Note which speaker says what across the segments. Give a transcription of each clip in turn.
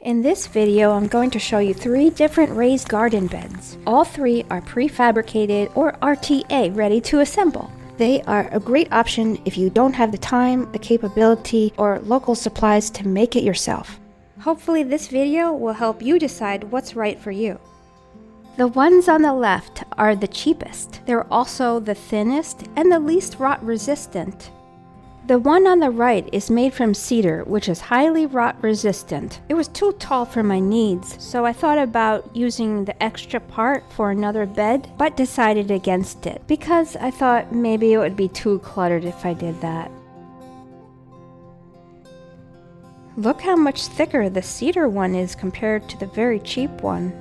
Speaker 1: In this video, I'm going to show you 3 different raised garden beds. All 3 are prefabricated or RTA ready to assemble. They are a great option if you don't have the time, the capability, or local supplies to make it yourself. Hopefully this video will help you decide what's right for you. The ones on the left are the cheapest. They're also the thinnest and the least rot resistant. The one on the right is made from cedar, which is highly rot resistant. It was too tall for my needs, so I thought about using the extra part for another bed, but decided against it because I thought maybe it would be too cluttered if I did that. Look how much thicker the cedar one is compared to the very cheap one.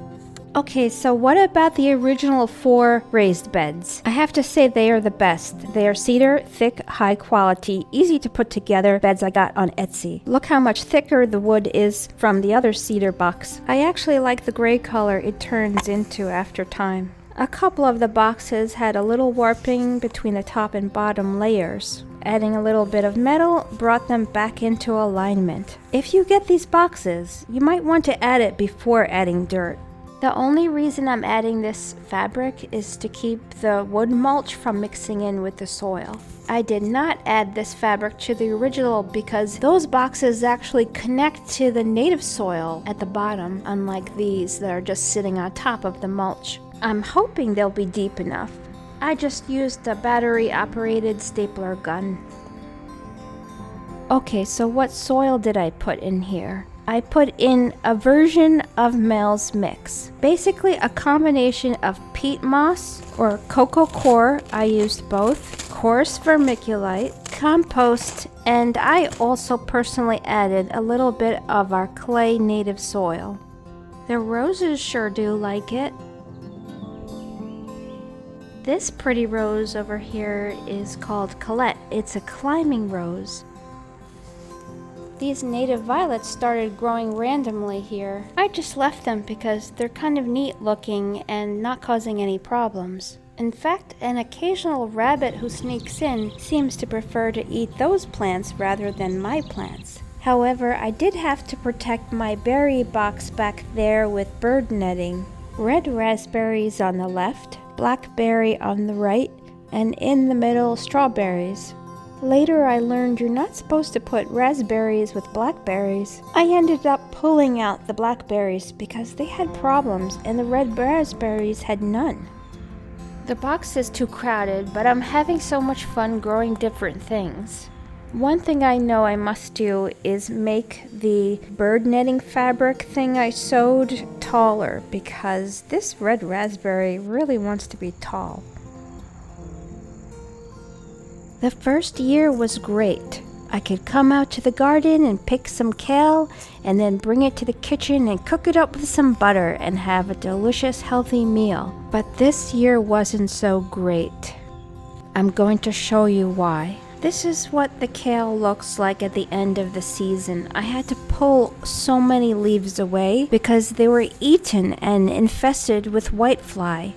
Speaker 1: Okay, so what about the original 4 raised beds? I have to say they are the best. They are cedar, thick, high quality, easy to put together beds I got on Etsy. Look how much thicker the wood is from the other cedar box. I actually like the gray color it turns into after time. A couple of the boxes had a little warping between the top and bottom layers. Adding a little bit of metal brought them back into alignment. If you get these boxes, you might want to add it before adding dirt. The only reason I'm adding this fabric is to keep the wood mulch from mixing in with the soil. I did not add this fabric to the original because those boxes actually connect to the native soil at the bottom, unlike these that are just sitting on top of the mulch. I'm hoping they'll be deep enough. I just used a battery-operated stapler gun. Okay, so what soil did I put in here? I put in a version of Mel's Mix. Basically a combination of peat moss or cocoa coir, I used both, coarse vermiculite, compost, and I also personally added a little bit of our clay native soil. The roses sure do like it. This pretty rose over here is called Colette. It's a climbing rose. These native violets started growing randomly here. I just left them because they're kind of neat looking and not causing any problems. In fact, an occasional rabbit who sneaks in seems to prefer to eat those plants rather than my plants. However, I did have to protect my berry box back there with bird netting. Red raspberries on the left, blackberry on the right, and in the middle strawberries. Later I learned you're not supposed to put raspberries with blackberries. I ended up pulling out the blackberries because they had problems and the red raspberries had none. The box is too crowded, but I'm having so much fun growing different things. One thing I know I must do is make the bird netting fabric thing I sewed taller because this red raspberry really wants to be tall. The first year was great. I could come out to the garden and pick some kale and then bring it to the kitchen and cook it up with some butter and have a delicious healthy meal. But this year wasn't so great. I'm going to show you why. This is what the kale looks like at the end of the season. I had to pull so many leaves away because they were eaten and infested with whitefly.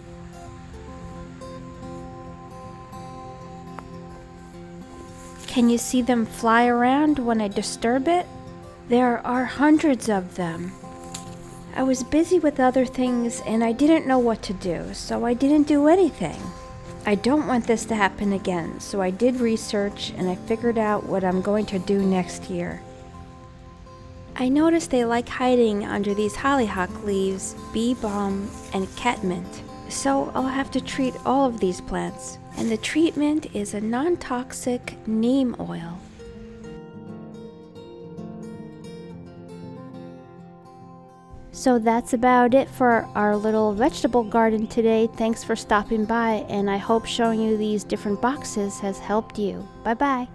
Speaker 1: Can you see them fly around when I disturb it? There are hundreds of them. I was busy with other things and I didn't know what to do, so I didn't do anything. I don't want this to happen again, so I did research and I figured out what I'm going to do next year. I noticed they like hiding under these hollyhock leaves, bee balm, and catmint. So I'll have to treat all of these plants. And the treatment is a non-toxic neem oil. So that's about it for our little vegetable garden today. Thanks for stopping by, and I hope showing you these different boxes has helped you. Bye-bye.